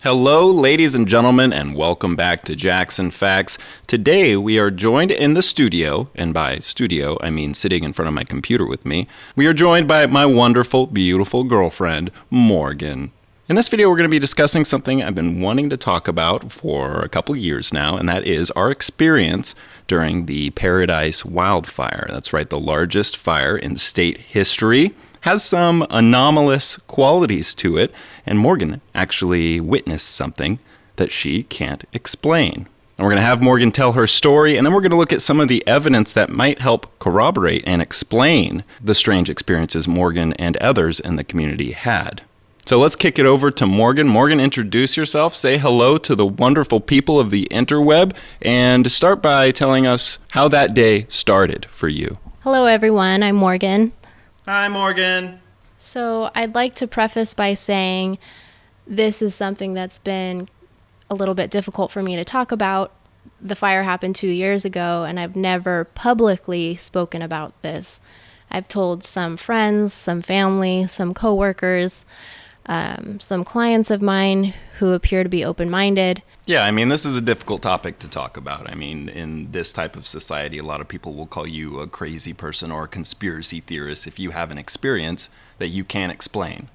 Hello, ladies and gentlemen, and welcome back to Jackson Facts. Today, we are joined in the studio, and by studio, I mean sitting in front of my computer with me. We are joined by my wonderful, beautiful girlfriend, Morgan. In this video, we're going to be discussing something I've been wanting to talk about for a couple years now, and that is our experience during the Paradise wildfire. That's right, the largest fire in state history. Has some anomalous qualities to it, and Morgan actually witnessed something that she can't explain. And we're going to have Morgan tell her story, and then we're going to look at some of the evidence that might help corroborate and explain the strange experiences Morgan and others in the community had. So let's kick it over to Morgan. Morgan, introduce yourself, say hello to the wonderful people of the interweb, and start by telling us how that day started for you. Hello everyone, I'm Morgan. Hi, Morgan. So I'd like to preface by saying this is something that's been a little bit difficult for me to talk about. The fire happened 2 years ago, and I've never publicly spoken about this. I've told some friends, some family, some coworkers, some clients of mine who appear to be open-minded. Yeah, I mean, this is a difficult topic to talk about. I mean, in this type of society, a lot of people will call you a crazy person or a conspiracy theorist if you have an experience that you can't explain.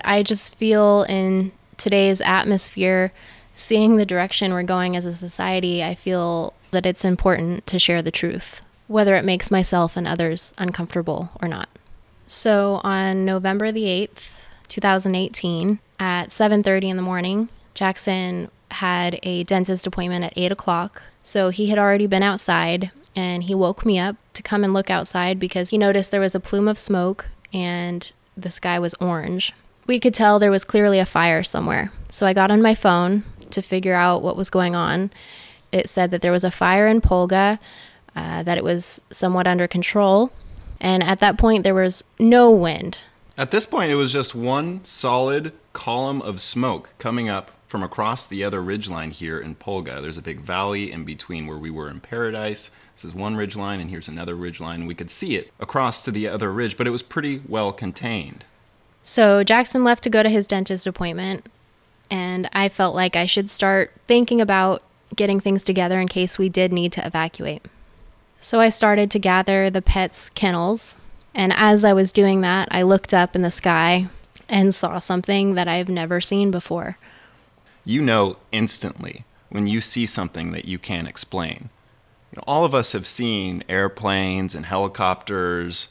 I just feel in today's atmosphere, seeing the direction we're going as a society, I feel that it's important to share the truth, whether it makes myself and others uncomfortable or not. So on November the 8th, 2018, at 7:30 in the morning, Jackson had a dentist appointment at 8 o'clock. So he had already been outside, and he woke me up to come and look outside because he noticed there was a plume of smoke and the sky was orange. We could tell there was clearly a fire somewhere. So I got on my phone to figure out what was going on. It said that there was a fire in Polga, that it was somewhat under control. And at that point, there was no wind. At this point, it was just one solid column of smoke coming up from across the other ridgeline here in Polga. There's a big valley in between where we were in Paradise. This is one ridgeline, and here's another ridgeline. We could see it across to the other ridge, but it was pretty well contained. So Jackson left to go to his dentist appointment, and I felt like I should start thinking about getting things together in case we did need to evacuate. So I started to gather the pets' kennels, and as I was doing that, I looked up in the sky and saw something that I've never seen before. You know instantly when you see something that you can't explain. You know, all of us have seen airplanes and helicopters,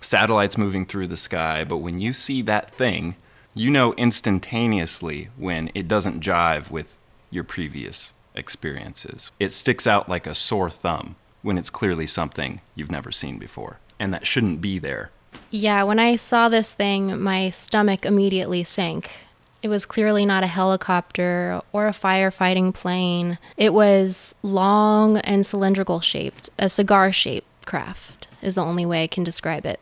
satellites moving through the sky, but when you see that thing, you know instantaneously when it doesn't jive with your previous experiences. It sticks out like a sore thumb when it's clearly something you've never seen before, and that shouldn't be there. Yeah, when I saw this thing, my stomach immediately sank. It was clearly not a helicopter or a firefighting plane. It was long and cylindrical shaped. A cigar-shaped craft is the only way I can describe it.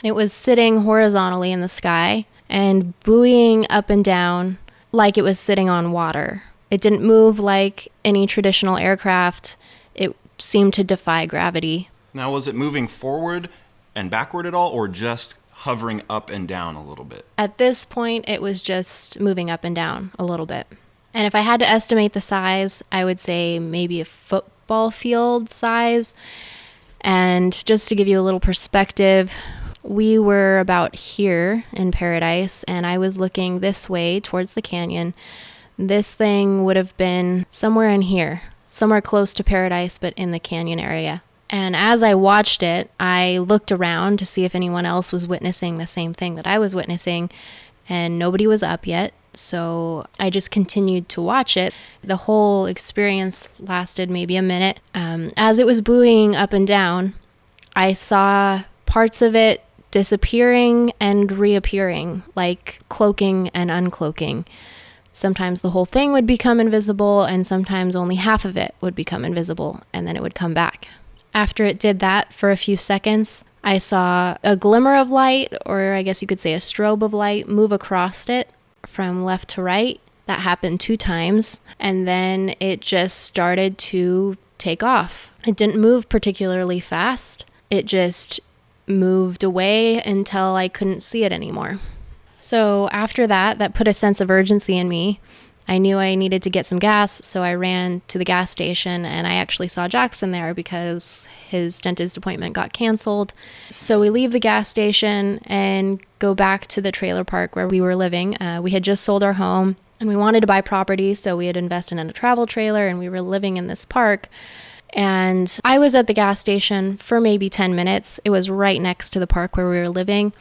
It was sitting horizontally in the sky and buoying up and down like it was sitting on water. It didn't move like any traditional aircraft. It seemed to defy gravity. Now, was it moving forward and backward at all, or just hovering up and down a little bit? At this point, it was just moving up and down a little bit. And if I had to estimate the size, I would say maybe a football field size. And just to give you a little perspective, we were about here in Paradise, and I was looking this way towards the canyon. This thing would have been somewhere in here, somewhere close to Paradise, but in the canyon area. And as I watched it, I looked around to see if anyone else was witnessing the same thing that I was witnessing, and nobody was up yet. So I just continued to watch it. The whole experience lasted maybe a minute. As it was buoying up and down, I saw parts of it disappearing and reappearing, like cloaking and uncloaking. Sometimes the whole thing would become invisible, and sometimes only half of it would become invisible, and then it would come back. After it did that for a few seconds, I saw a glimmer of light, or I guess you could say a strobe of light, move across it from left to right. That happened 2 times, and then it just started to take off. It didn't move particularly fast. It just moved away until I couldn't see it anymore. So after that, that put a sense of urgency in me. I knew I needed to get some gas, so I ran to the gas station, and I actually saw Jackson there because his dentist appointment got canceled. So we leave the gas station and go back to the trailer park where we were living. We had just sold our home, and we wanted to buy property, so we had invested in a travel trailer, and we were living in this park. And I was at the gas station for maybe 10 minutes. It was right next to the park where we were living.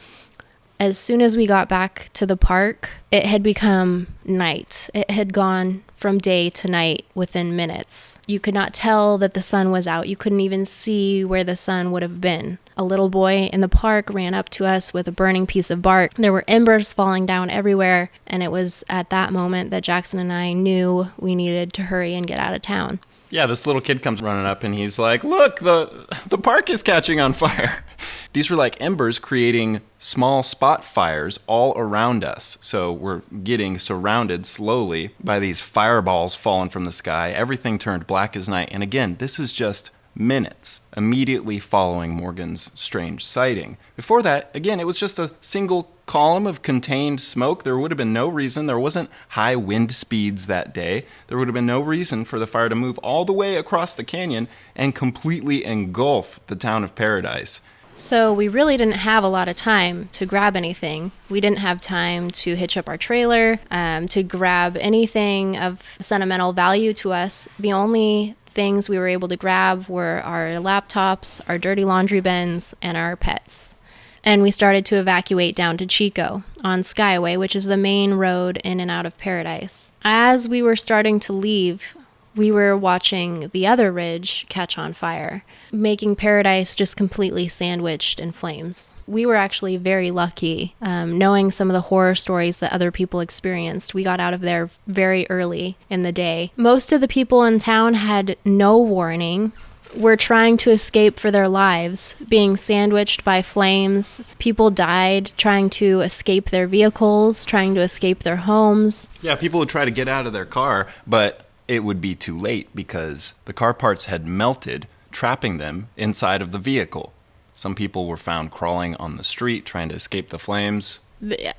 As soon as we got back to the park, it had become night. It had gone from day to night within minutes. You could not tell that the sun was out. You couldn't even see where the sun would have been. A little boy in the park ran up to us with a burning piece of bark. There were embers falling down everywhere, and it was at that moment that Jackson and I knew we needed to hurry and get out of town. Yeah, this little kid comes running up and he's like, look, the park is catching on fire. These were like embers creating small spot fires all around us. So we're getting surrounded slowly by these fireballs falling from the sky. Everything turned black as night. And again, this is just minutes immediately following Morgan's strange sighting. Before that, again, it was just a single column of contained smoke. There would have been no reason. There wasn't high wind speeds that day. There would have been no reason for the fire to move all the way across the canyon and completely engulf the town of Paradise. So we really didn't have a lot of time to grab anything. We didn't have time to hitch up our trailer, to grab anything of sentimental value to us. The only things we were able to grab were our laptops, our dirty laundry bins, and our pets. And we started to evacuate down to Chico on Skyway, which is the main road in and out of Paradise. As we were starting to leave, we were watching the other ridge catch on fire, making Paradise just completely sandwiched in flames. We were actually very lucky, knowing some of the horror stories that other people experienced. We got out of there very early in the day. Most of the people in town had no warning, were trying to escape for their lives, being sandwiched by flames. People died trying to escape their vehicles, trying to escape their homes. Yeah, people would try to get out of their car, but it would be too late because the car parts had melted, trapping them inside of the vehicle. Some people were found crawling on the street trying to escape the flames.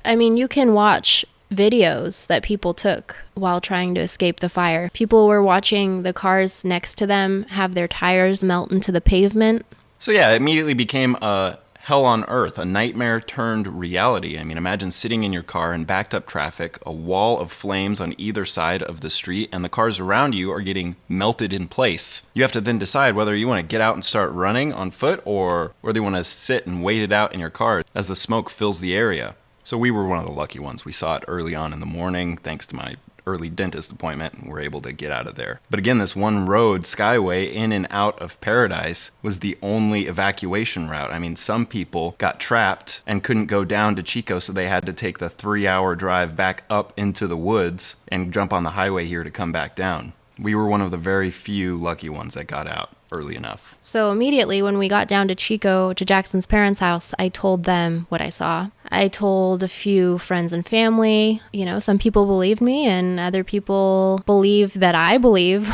I mean, you can watch videos that people took while trying to escape the fire. People were watching the cars next to them have their tires melt into the pavement. So yeah, it immediately became a hell on earth, a nightmare turned reality. I mean, imagine sitting in your car in backed up traffic, a wall of flames on either side of the street, and the cars around you are getting melted in place. You have to then decide whether you want to get out and start running on foot or whether you want to sit and wait it out in your car as the smoke fills the area. So we were one of the lucky ones. We saw it early on in the morning, thanks to my early dentist appointment, and were able to get out of there. But again, this one road, Skyway, in and out of Paradise, was the only evacuation route. I mean, some people got trapped and couldn't go down to Chico, so they had to take the 3-hour drive back up into the woods and jump on the highway here to come back down. We were one of the very few lucky ones that got out early enough. So immediately when we got down to Chico, to Jackson's parents' house, I told them what I saw. I told a few friends and family. You know, some people believed me and other people believe that I believe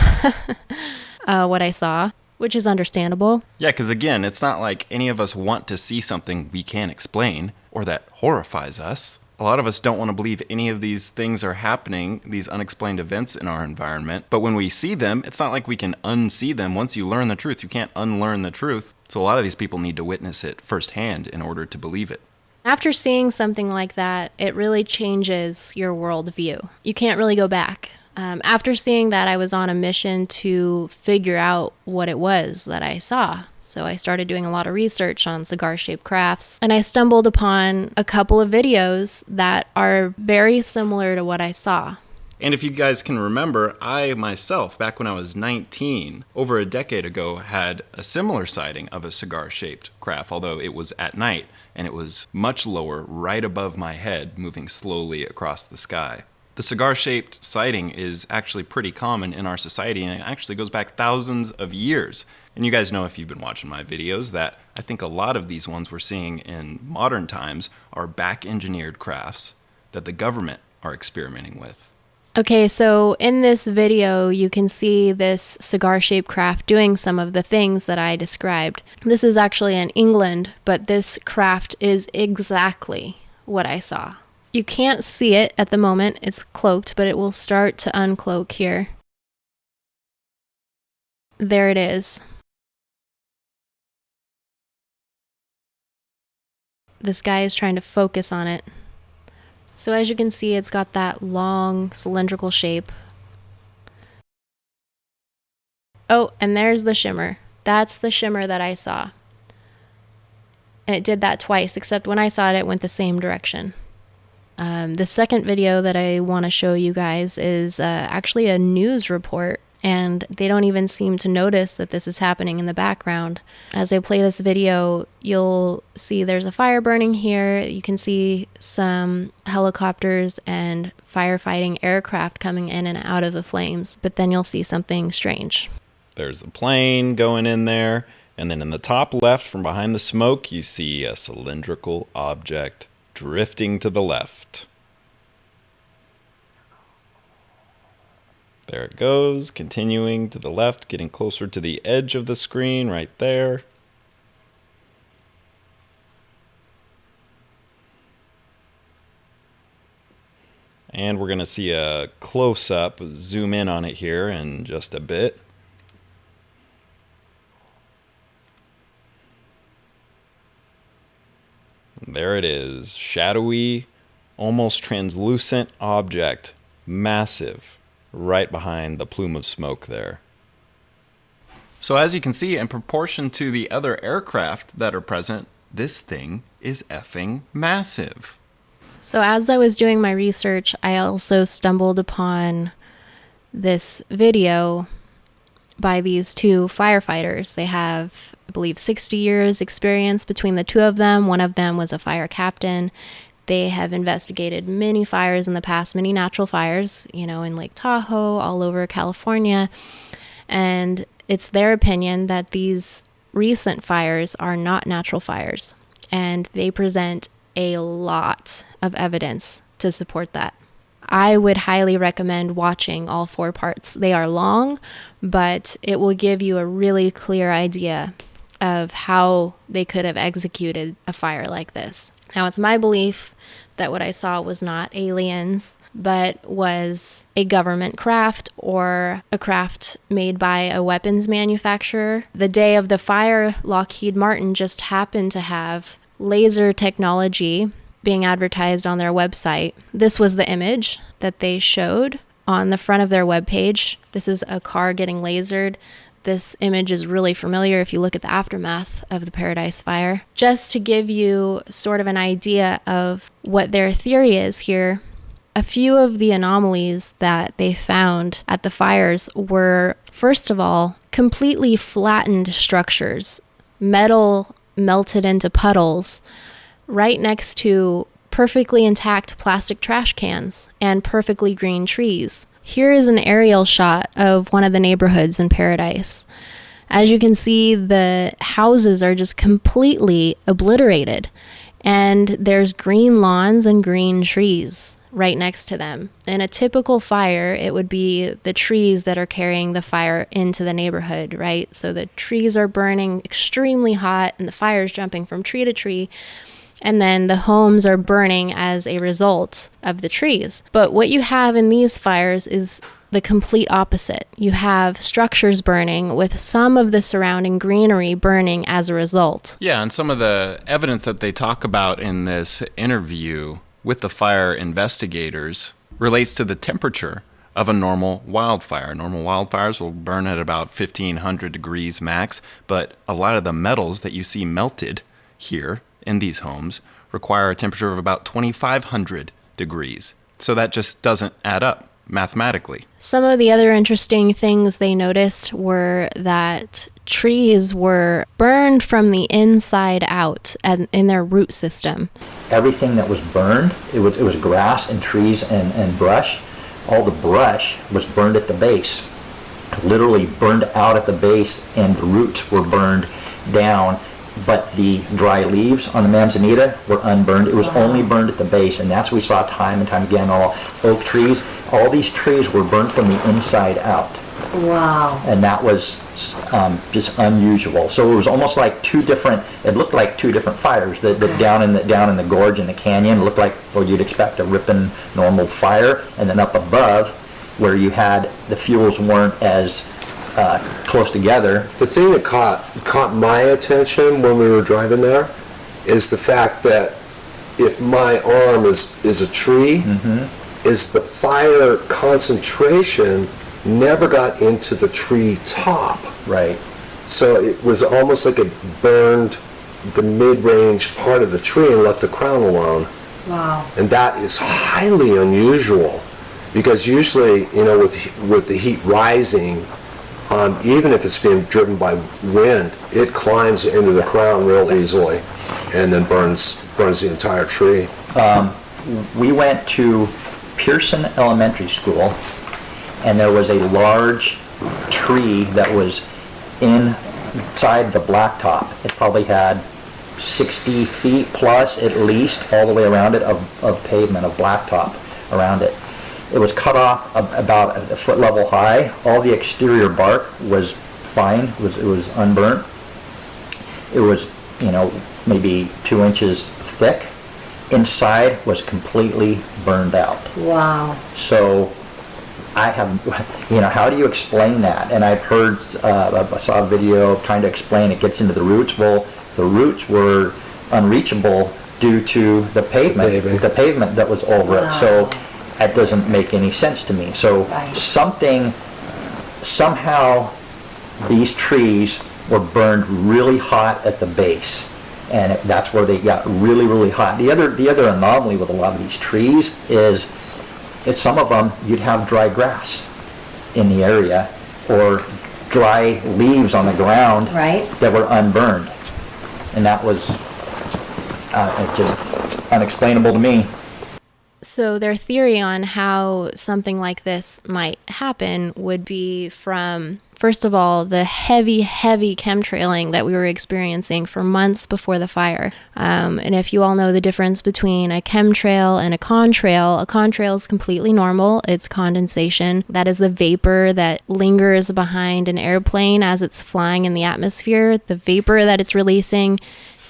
what I saw, which is understandable. Yeah, because again, it's not like any of us want to see something we can't explain or that horrifies us. A lot of us don't want to believe any of these things are happening, these unexplained events in our environment. But when we see them, it's not like we can unsee them. Once you learn the truth, you can't unlearn the truth. So a lot of these people need to witness it firsthand in order to believe it. After seeing something like that, it really changes your worldview. You can't really go back. After seeing that, I was on a mission to figure out what it was that I saw. So I started doing a lot of research on cigar-shaped crafts, and I stumbled upon a couple of videos that are very similar to what I saw. And if you guys can remember, I myself, back when I was 19, over a decade ago, had a similar sighting of a cigar-shaped craft, although it was at night, and it was much lower, right above my head, moving slowly across the sky. The cigar-shaped sighting is actually pretty common in our society, and it actually goes back thousands of years. And you guys know, if you've been watching my videos, that I think a lot of these ones we're seeing in modern times are back-engineered crafts that the government are experimenting with. Okay, so in this video, you can see this cigar-shaped craft doing some of the things that I described. This is actually in England, but this craft is exactly what I saw. You can't see it at the moment. It's cloaked, but it will start to uncloak here. There it is. This guy is trying to focus on it. So as you can see, it's got that long cylindrical shape. Oh, and there's the shimmer. That's the shimmer that I saw. And it did that twice, except when I saw it, it went the same direction. The second video that I want to show you guys is actually a news report, and they don't even seem to notice that this is happening in the background. As I play this video, you'll see there's a fire burning here. You can see some helicopters and firefighting aircraft coming in and out of the flames, but then you'll see something strange. There's a plane going in there, and then in the top left from behind the smoke, you see a cylindrical object drifting to the left. There it goes, continuing to the left, getting closer to the edge of the screen right there. And we're going to see a close-up, zoom in on it here in just a bit. There it is, shadowy, almost translucent object, massive, right behind the plume of smoke there. So as you can see, in proportion to the other aircraft that are present, this thing is effing massive. So as I was doing my research, I also stumbled upon this video by these two firefighters. They have, I believe, 60 years experience between the two of them. One of them was a fire captain. They have investigated many fires in the past, many natural fires, you know, in Lake Tahoe, all over California. And it's their opinion that these recent fires are not natural fires. And they present a lot of evidence to support that. I would highly recommend watching all 4 parts. They are long, but it will give you a really clear idea of how they could have executed a fire like this. Now, it's my belief that what I saw was not aliens, but was a government craft or a craft made by a weapons manufacturer. The day of the fire, Lockheed Martin just happened to have laser technology being advertised on their website. This was the image that they showed on the front of their webpage. This is a car getting lasered. This image is really familiar if you look at the aftermath of the Paradise Fire. Just to give you sort of an idea of what their theory is here, a few of the anomalies that they found at the fires were, first of all, completely flattened structures, metal melted into puddles, right next to perfectly intact plastic trash cans and perfectly green trees. Here is an aerial shot of one of the neighborhoods in Paradise. As you can see, the houses are just completely obliterated, and there's green lawns and green trees right next to them. In a typical fire, it would be the trees that are carrying the fire into the neighborhood, right? So the trees are burning extremely hot and the fire is jumping from tree to tree. And then the homes are burning as a result of the trees. But what you have in these fires is the complete opposite. You have structures burning with some of the surrounding greenery burning as a result. Yeah, and some of the evidence that they talk about in this interview with the fire investigators relates to the temperature of a normal wildfire. Normal wildfires will burn at about 1,500 degrees max, but a lot of the metals that you see melted here in these homes require a temperature of about 2,500 degrees. So that just doesn't add up mathematically. Some of the other interesting things they noticed were that trees were burned from the inside out and in their root system. Everything that was burned, it was grass and trees and brush. All the brush was burned at the base, literally burned out at the base, and the roots were burned down. But the dry leaves on the manzanita were unburned. It was only burned at the base, and that's what we saw time and time again. All oak trees, all these trees were burned from the inside out. Wow. And that was just unusual. So it was almost like it looked like two different fires. The down in the gorge in the canyon looked like what you'd expect, a ripping normal fire, and then up above where you had the fuels weren't as close together. The thing that caught my attention when we were driving there is the fact that if my arm is a tree, is the fire concentration never got into the tree top. Right. So it was almost like it burned the mid-range part of the tree and left the crown alone. Wow. And that is highly unusual, because usually, with the heat rising, even if it's being driven by wind, it climbs into the crown real easily and then burns the entire tree. We went to Pearson Elementary School, and there was a large tree that was inside the blacktop. It probably had 60 feet plus at least all the way around it of pavement, of blacktop around it. It was cut off about a foot level high. All the exterior bark was fine. It was unburnt. It was, maybe 2 inches thick. Inside was completely burned out. Wow. So I have, how do you explain that? And I've heard, I saw a video trying to explain it gets into the roots. Well, the roots were unreachable due to the pavement that was over it. So that doesn't make any sense to me. So somehow these trees were burned really hot at the base, and that's where they got really, really hot. The other anomaly with a lot of these trees is some of them you'd have dry grass in the area or dry leaves on the ground that were unburned, and that was just unexplainable to me. So their theory on how something like this might happen would be from, first of all, the heavy chemtrailing that we were experiencing for months before the fire. And if you all know the difference between a chemtrail and a contrail is completely normal. It's condensation. That is the vapor that lingers behind an airplane as it's flying in the atmosphere. The vapor that it's releasing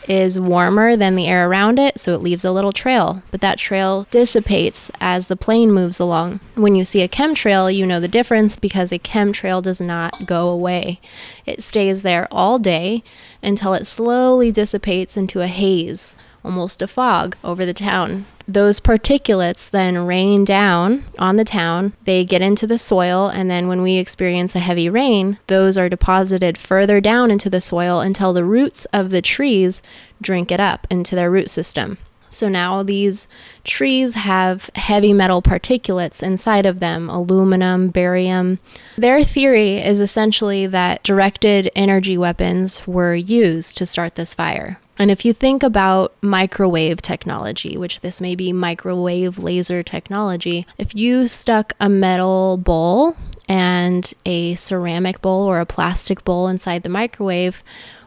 is warmer than the air around it, so it leaves a little trail, but that trail dissipates as the plane moves along. When you see a chemtrail, you know the difference because a chemtrail does not go away. It stays there all day until it slowly dissipates into a haze, almost a fog, over the town. Those particulates then rain down on the town, they get into the soil, and then when we experience a heavy rain, those are deposited further down into the soil until the roots of the trees drink it up into their root system. So now these trees have heavy metal particulates inside of them, aluminum, barium. Their theory is essentially that directed energy weapons were used to start this fire. And if you think about microwave technology, which this may be microwave laser technology, if you stuck a metal bowl and a ceramic bowl or a plastic bowl inside the microwave,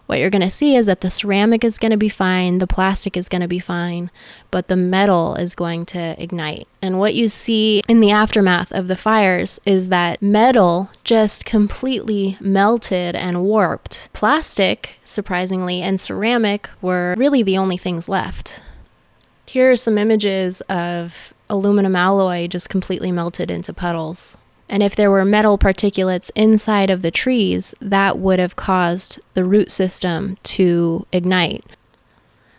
what you're going to see is that the ceramic is going to be fine, the plastic is going to be fine, but the metal is going to ignite. And what you see in the aftermath of the fires is that metal just completely melted and warped. Plastic, surprisingly, and ceramic were really the only things left. Here are some images of aluminum alloy just completely melted into puddles. And if there were metal particulates inside of the trees, that would have caused the root system to ignite.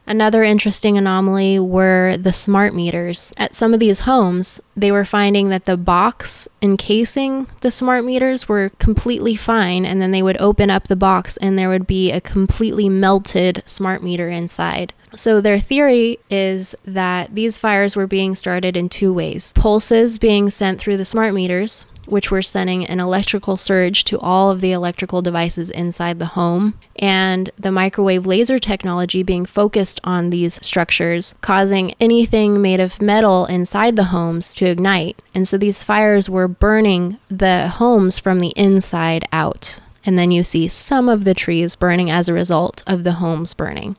Another interesting anomaly were the smart meters. At some of these homes, they were finding that the box encasing the smart meters were completely fine, and then they would open up the box and there would be a completely melted smart meter inside. So their theory is that these fires were being started in two ways. Pulses being sent through the smart meters, which were sending an electrical surge to all of the electrical devices inside the home, and the microwave laser technology being focused on these structures, causing anything made of metal inside the homes to ignite. And so these fires were burning the homes from the inside out. And then you see some of the trees burning as a result of the homes burning.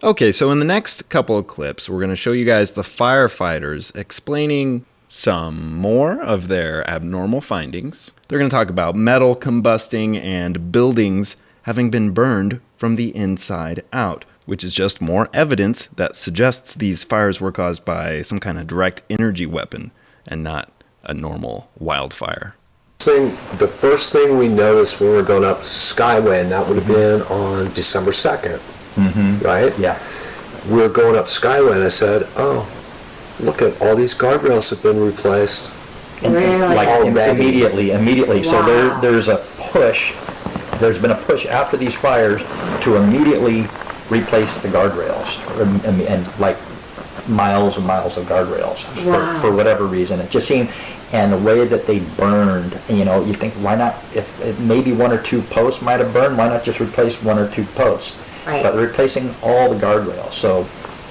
Okay, so in the next couple of clips, we're going to show you guys the firefighters explaining some more of their abnormal findings. They're going to talk about metal combusting and buildings having been burned from the inside out, which is just more evidence that suggests these fires were caused by some kind of direct energy weapon and not a normal wildfire. The first thing we noticed when we were going up Skyway, and that would have been on December 2nd, right? Yeah. We were going up Skyway, and I said, oh, look at all these guardrails have been replaced. Really? Like Already. immediately. So Wow. there's a push. There's been a push after these fires to immediately replace the guardrails, and like miles and miles of guardrails Wow. for whatever reason. It just seemed, and the way that they burned, you think, why not, if maybe one or two posts might have burned, why not just replace one or two posts? Right. But they're replacing all the guardrails, so.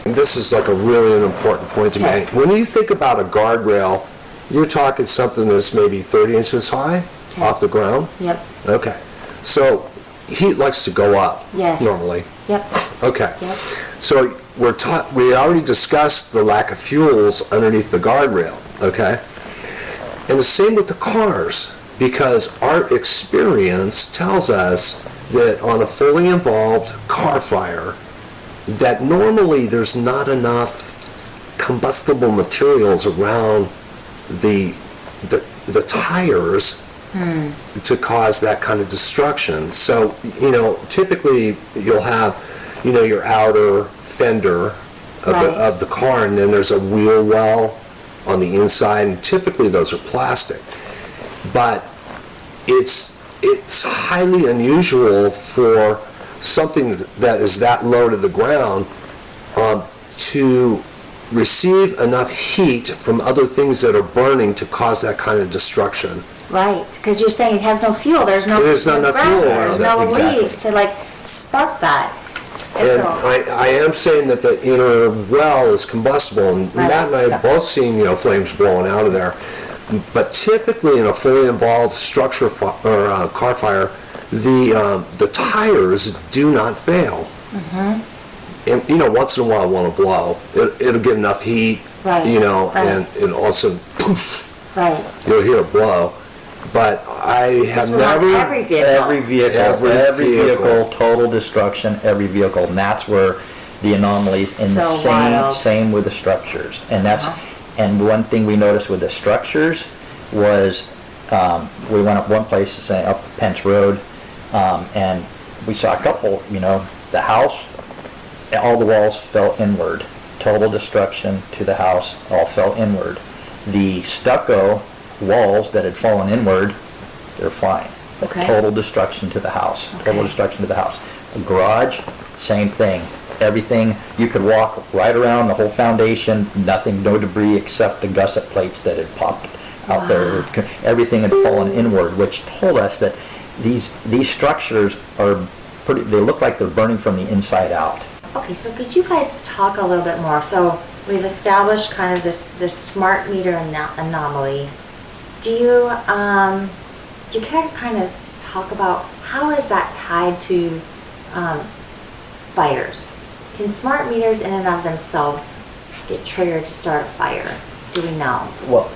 This is like a really an important point to Okay. make. When you think about a guardrail, you're talking something that's maybe 30 inches high Okay. off the ground. Yep. Okay. So heat likes to go up Yes. normally. Yep. Okay. Yep. So we already discussed the lack of fuels underneath the guardrail, okay? And the same with the cars, because our experience tells us that on a fully involved car fire, that normally there's not enough combustible materials around the tires to cause that kind of destruction. So, typically you'll have, your outer fender of, Right. of the car, and then there's a wheel well on the inside, and typically those are plastic. But it's highly unusual for something that is that low to the ground to receive enough heat from other things that are burning to cause that kind of destruction. Right, because you're saying it has no fuel. There's no There's not enough grass, fuel there's around no it, exactly. leaves to spark that. And so, I am saying that the inner well is combustible, and Right. Matt and I have both seen, flames blowing out of there. But typically in a fully involved structure or car fire, the tires do not fail. And once in a while it won't blow. It'll get enough heat, Right, right. and also right. you'll hear it blow. But I have This was on never. every vehicle. Every vehicle, Every vehicle. total destruction, every vehicle, and that's where the anomalies, and the So wild. same with the structures, and that's, Uh-huh. and one thing we noticed with the structures was, we went up one place, say up Pence Road, and we saw a couple, the house, all the walls fell inward, total destruction to the house, all fell inward. The stucco walls that had fallen inward, they're fine. But Okay. total destruction to the house. Total Okay. destruction to the house. The garage, same thing. Everything, you could walk right around the whole foundation, nothing, no debris except the gusset plates that had popped out there. Everything had fallen inward, which told us that these structures are pretty, they look like they're burning from the inside out. Okay, so could you guys talk a little bit more? So we've established kind of this smart meter anomaly. Do you care to kind of talk about how is that tied to fires? Can smart meters in and of themselves get triggered to start a fire? Do we know? Well,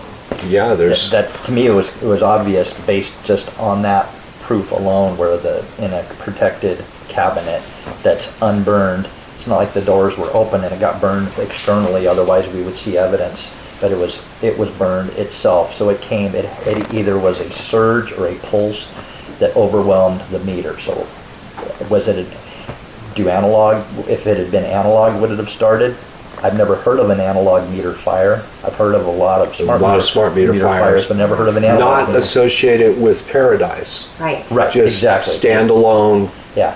Yeah, there's. that to me it was obvious based just on that proof alone, where in a protected cabinet that's unburned, it's not like the doors were open and it got burned externally, otherwise we would see evidence, but it was burned itself. So it either was a surge or a pulse that overwhelmed the meter. So was it if it had been analog, would it have started? I've never heard of an analog meter fire. I've heard of a lot of smart meter fires, but never heard of an analog Not meter. associated with Paradise. Right. Right, Just exactly. standalone. Yeah.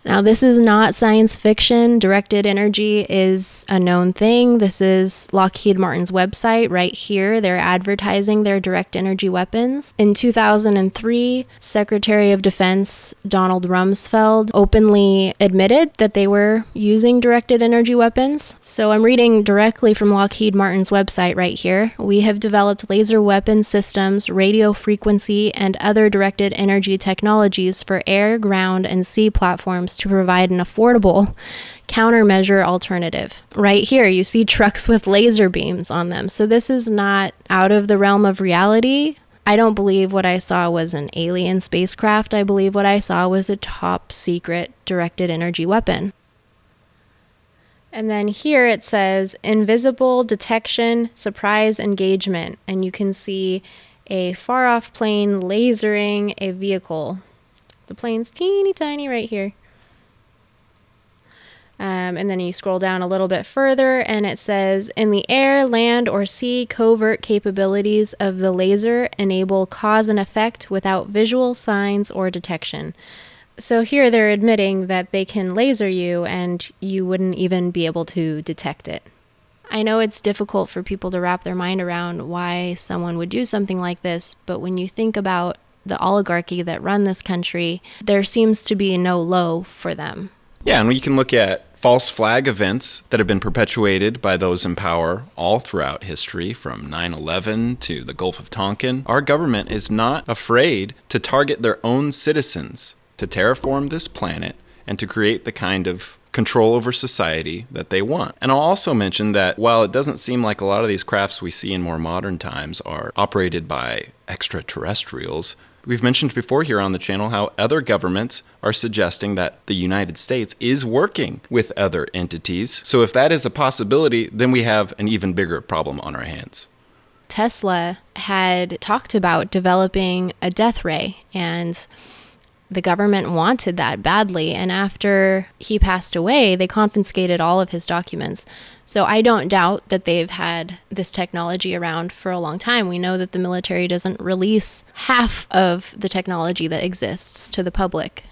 Now, this is not science fiction. Directed energy is a known thing. This is Lockheed Martin's website right here. They're advertising their direct energy weapons. In 2003, Secretary of Defense Donald Rumsfeld openly admitted that they were using directed energy weapons. So I'm reading directly from Lockheed Martin's website right here. We have developed laser weapon systems, radio frequency, and other directed energy technologies for air, ground, and sea platforms attempts to provide an affordable countermeasure alternative. Right here, you see trucks with laser beams on them. So this is not out of the realm of reality. I don't believe what I saw was an alien spacecraft. I believe what I saw was a top secret directed energy weapon. And then here it says invisible detection, surprise engagement. And you can see a far off plane lasering a vehicle. The plane's teeny tiny right here. And then you scroll down a little bit further and it says, in the air, land, or sea, covert capabilities of the laser enable cause and effect without visual signs or detection. So here they're admitting that they can laser you and you wouldn't even be able to detect it. I know it's difficult for people to wrap their mind around why someone would do something like this, but when you think about the oligarchy that run this country, there seems to be no low for them. Yeah, and we can look at false flag events that have been perpetuated by those in power all throughout history, from 9/11 to the Gulf of Tonkin. Our government is not afraid to target their own citizens to terraform this planet and to create the kind of control over society that they want. And I'll also mention that while it doesn't seem like a lot of these crafts we see in more modern times are operated by extraterrestrials, we've mentioned before here on the channel how other governments are suggesting that the United States is working with other entities. So if that is a possibility, then we have an even bigger problem on our hands. Tesla had talked about developing a death ray, and the government wanted that badly. And after he passed away, they confiscated all of his documents. So I don't doubt that they've had this technology around for a long time. We know that the military doesn't release half of the technology that exists to the public.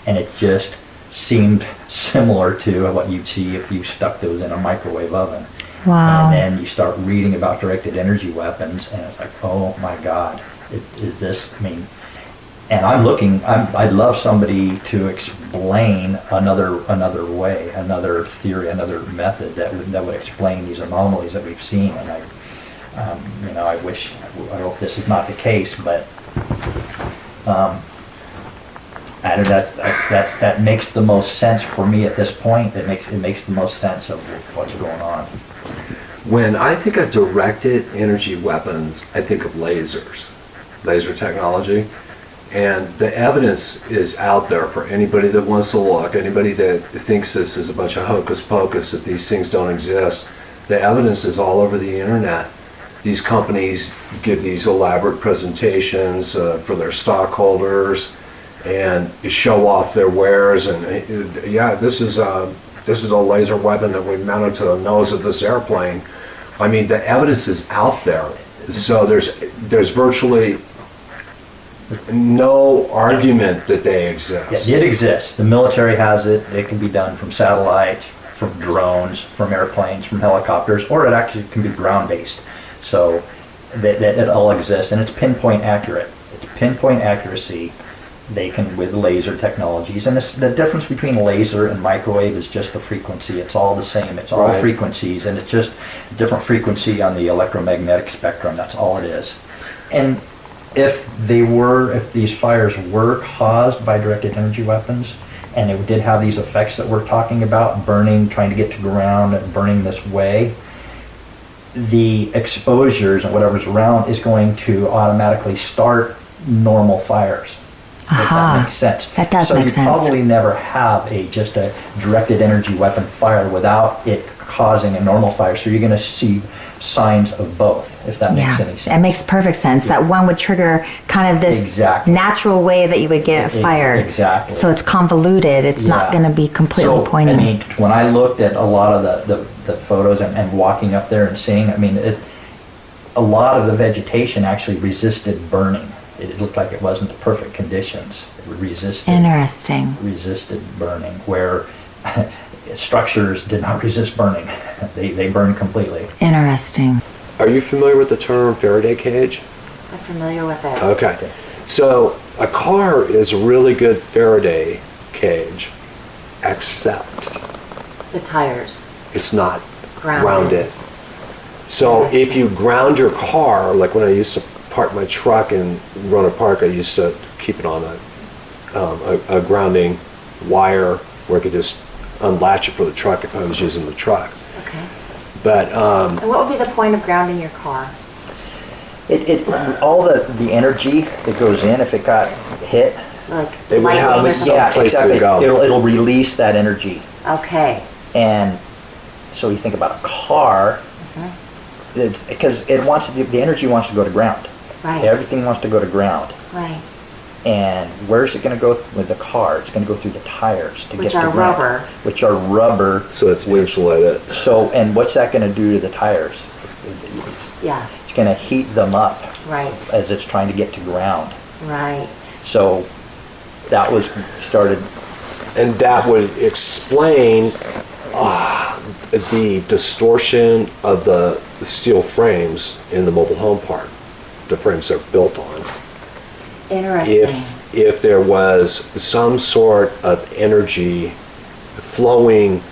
And it just seemed similar to what you'd see if you stuck those in a microwave oven. Wow. And then you start reading about directed energy weapons, and it's like, oh my God, is this, I mean, and I'd love somebody to explain another way, another theory, another method that would explain these anomalies that we've seen. And I hope this is not the case, but that makes the most sense for me at this point. It makes the most sense of what's going on. When I think of directed energy weapons, I think of lasers, laser technology. And the evidence is out there for anybody that wants to look, anybody that thinks this is a bunch of hocus pocus, that these things don't exist. The evidence is all over the internet. These companies give these elaborate presentations for their stockholders and show off their wares. And this is a laser weapon that we mounted to the nose of this airplane. I mean, the evidence is out there. So there's virtually no argument that they exist. Yeah, it exists. The military has it. It can be done from satellites, from drones, from airplanes, from helicopters, or it actually can be ground-based. So that it all exists, and it's pinpoint accurate. It's pinpoint accuracy. They can with laser technologies, and the difference between laser and microwave is just the frequency. It's all the same. It's all Right. frequencies, and it's just a different frequency on the electromagnetic spectrum. That's all it is. And if these fires were caused by directed energy weapons, and it did have these effects that we're talking about, burning, trying to get to ground, and burning this way, the exposures and whatever's around is going to automatically start normal fires. If that makes sense. That does make sense. So you probably never have just a directed energy weapon fire without it causing a normal fire. So you're going to see signs of both, if that makes any sense. It makes perfect sense. That one would trigger kind of this Exactly. natural way that you would get a fire. Exactly. So it's convoluted. It's not going to be completely So, pointing. I mean, when I looked at a lot of the photos and walking up there and seeing, I mean, a lot of the vegetation actually resisted burning. It looked like it wasn't the perfect conditions. It resisted burning, where structures did not resist burning. They burned completely. Interesting. Are you familiar with the term Faraday cage? I'm familiar with it. Okay. So a car is a really good Faraday cage, except The tires. it's not Grounded. grounded. So Yes. if you ground your car, like when I used to park my truck in Roanoke Park, I used to keep it on a grounding wire where I could just unlatch it for the truck if I was using the truck. Okay. But And what would be the point of grounding your car? All the energy that goes in, if it got hit, Like They would lightning have or some- something? yeah, place to exactly. go. It'll release that energy. Okay. And so you think about a car, because the energy wants to go to ground. Right. Everything wants to go to ground. Right. And where's it going to go with the car? It's going to go through the tires to Which get to are ground. rubber. Which are rubber. so it's insulated. So, and what's that going to do to the tires? Yeah. It's going to heat them up Right. as it's trying to get to ground. Right. So that was started. And that would explain the distortion of the steel frames in the mobile home park, the frames they're built on. Interesting. If there was some sort of energy flowing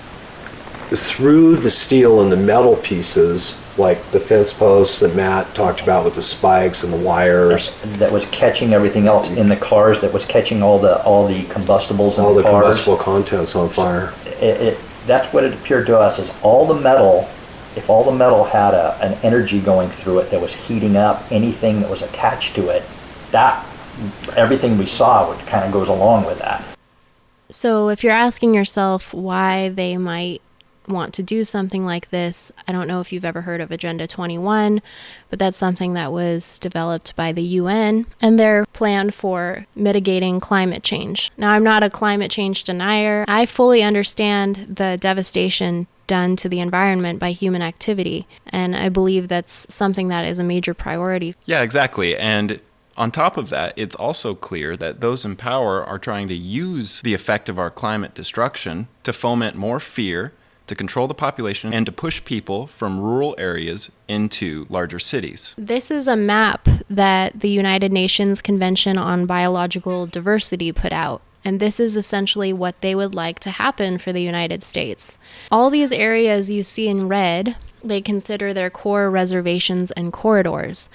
through the steel and the metal pieces, like the fence posts that Matt talked about with the spikes and the wires, That was catching everything else in the cars. That was catching all the combustibles in all the the cars. combustible contents on fire. That's what it appeared to us, is all the metal. If all the metal had an energy going through it that was heating up anything that was attached to it, that everything we saw would kind of goes along with that. So if you're asking yourself why they might want to do something like this, I don't know if you've ever heard of Agenda 21, but that's something that was developed by the UN and their plan for mitigating climate change. Now, I'm not a climate change denier. I fully understand the devastation done to the environment by human activity, and I believe that's something that is a major priority. Yeah, exactly. And on top of that, it's also clear that those in power are trying to use the effect of our climate destruction to foment more fear, to control the population, and to push people from rural areas into larger cities. This is a map that the United Nations Convention on Biological Diversity put out. And this is essentially what they would like to happen for the United States. All these areas you see in red, they consider their core reservations and corridors.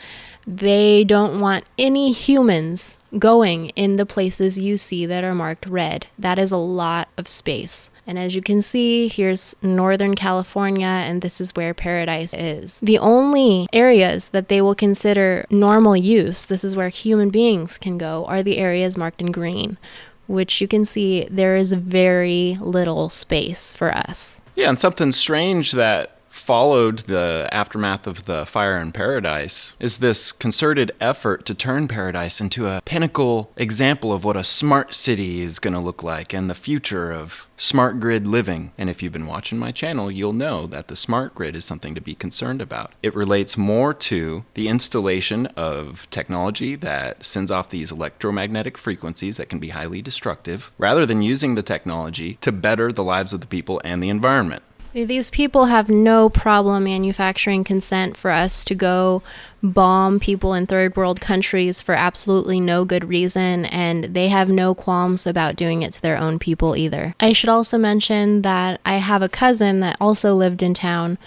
They don't want any humans going in the places you see that are marked red. That is a lot of space. And as you can see, here's Northern California, and this is where Paradise is. The only areas that they will consider normal use, this is where human beings can go, are the areas marked in green, which you can see there is very little space for us. Yeah, and something strange that followed the aftermath of the fire in Paradise is this concerted effort to turn Paradise into a pinnacle example of what a smart city is going to look like and the future of smart grid living. And if you've been watching my channel, you'll know that the smart grid is something to be concerned about. It relates more to the installation of technology that sends off these electromagnetic frequencies that can be highly destructive, rather than using the technology to better the lives of the people and the environment. These people have no problem manufacturing consent for us to go bomb people in third world countries for absolutely no good reason, and they have no qualms about doing it to their own people either. I should also mention that I have a cousin that also lived in town,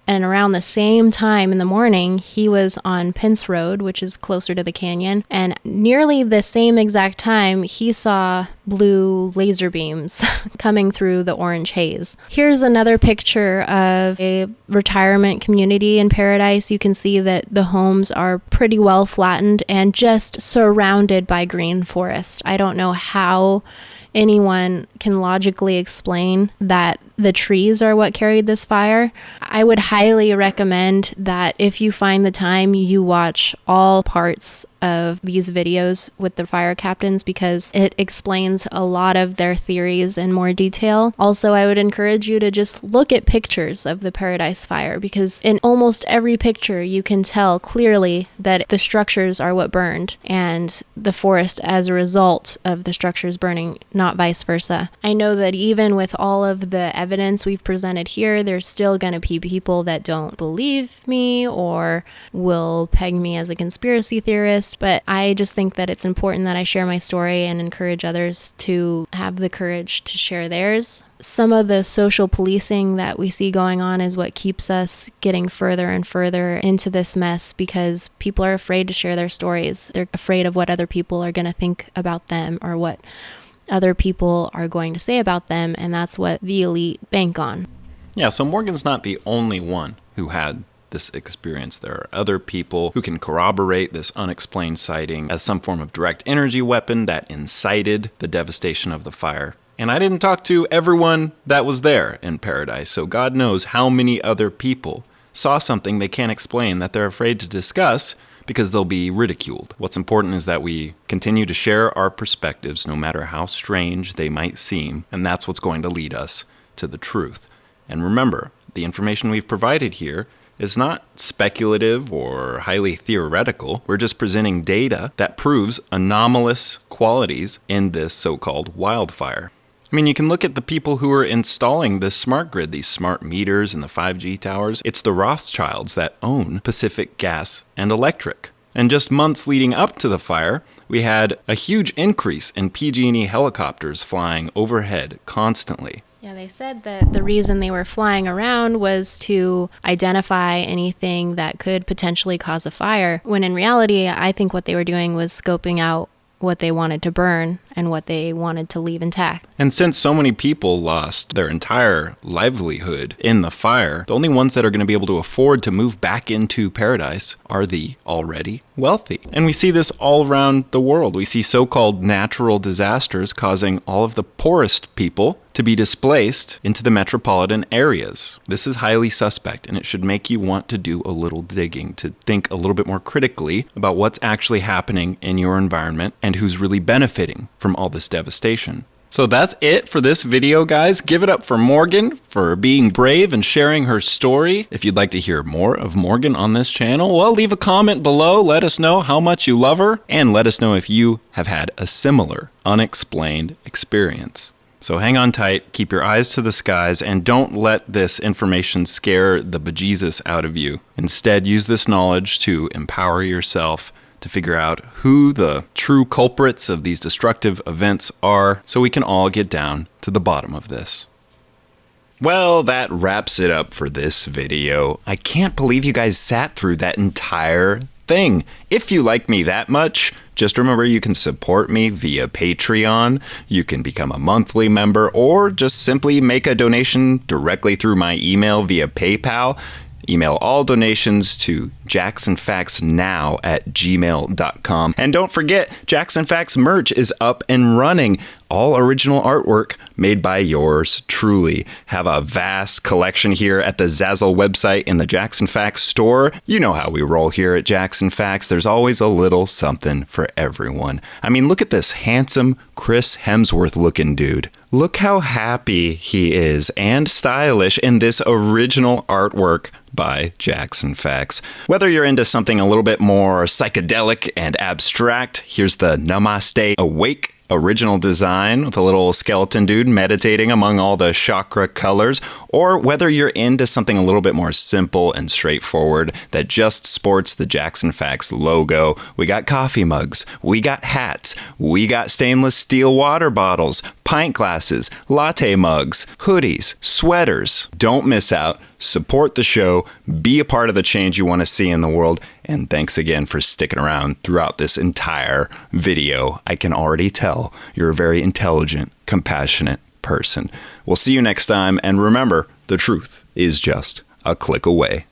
and around the same time in the morning, he was on Pence Road, which is closer to the canyon, and nearly the same exact time, he saw blue laser beams coming through the orange haze. Here's another picture of a retirement community in Paradise. You can see that the homes are pretty well flattened and just surrounded by green forest. I don't know how anyone can logically explain that the trees are what carried this fire. I would highly recommend that if you find the time, you watch all parts of these videos with the fire captains, because it explains a lot of their theories in more detail. Also, I would encourage you to just look at pictures of the Paradise Fire, because in almost every picture you can tell clearly that the structures are what burned and the forest as a result of the structures burning, not vice versa. I know that even with all of the evidence we've presented here, there's still going to be people that don't believe me or will peg me as a conspiracy theorist, but I just think that it's important that I share my story and encourage others to have the courage to share theirs. Some of the social policing that we see going on is what keeps us getting further and further into this mess, because people are afraid to share their stories. They're afraid of what other people are going to think about them or what other people are going to say about them, and that's what the elite bank on. Yeah, so Morgan's not the only one who had this experience. There are other people who can corroborate this unexplained sighting as some form of direct energy weapon that incited the devastation of the fire. And I didn't talk to everyone that was there in Paradise, so God knows how many other people saw something they can't explain that they're afraid to discuss because they'll be ridiculed. What's important is that we continue to share our perspectives, no matter how strange they might seem, and that's what's going to lead us to the truth. And remember, the information we've provided here is not speculative or highly theoretical. We're just presenting data that proves anomalous qualities in this so-called wildfire. I mean, you can look at the people who are installing this smart grid, these smart meters and the 5G towers. It's the Rothschilds that own Pacific Gas and Electric. And just months leading up to the fire, we had a huge increase in PG&E helicopters flying overhead constantly. Yeah, they said that the reason they were flying around was to identify anything that could potentially cause a fire, when in reality, I think what they were doing was scoping out what they wanted to burn and what they wanted to leave intact. And since so many people lost their entire livelihood in the fire, the only ones that are going to be able to afford to move back into Paradise are the already wealthy. And we see this all around the world. We see so-called natural disasters causing all of the poorest people to be displaced into the metropolitan areas. This is highly suspect, and it should make you want to do a little digging, to think a little bit more critically about what's actually happening in your environment and who's really benefiting from all this devastation. So that's it for this video, guys. Give it up for Morgan for being brave and sharing her story. If you'd like to hear more of Morgan on this channel, well, leave a comment below. Let us know how much you love her, and let us know if you have had a similar unexplained experience. So hang on tight, keep your eyes to the skies, and don't let this information scare the bejesus out of you. Instead, use this knowledge to empower yourself, to figure out who the true culprits of these destructive events are, so we can all get down to the bottom of this. Well, that wraps it up for this video. I can't believe you guys sat through that entire thing. If you like me that much, just remember you can support me via Patreon. You can become a monthly member, or just simply make a donation directly through my email via PayPal. Email all donations to jacksonfactsnow@gmail.com. And don't forget, Jackson Facts merch is up and running. All original artwork made by yours truly. Have a vast collection here at the Zazzle website in the Jackson Facts store. You know how we roll here at Jackson Facts. There's always a little something for everyone. I mean, look at this handsome Chris Hemsworth looking dude. Look how happy he is and stylish in this original artwork by Jackson Facts. Whether you're into something a little bit more psychedelic and abstract, here's the Namaste Awake original design with a little skeleton dude meditating among all the chakra colors, or whether you're into something a little bit more simple and straightforward that just sports the Jackson Facts logo. We got coffee mugs, we got hats, we got stainless steel water bottles, pint glasses, latte mugs, hoodies, sweaters. Don't miss out. Support the show, be a part of the change you want to see in the world, and thanks again for sticking around throughout this entire video. I can already tell you're a very intelligent, compassionate person. We'll see you next time, and remember, the truth is just a click away.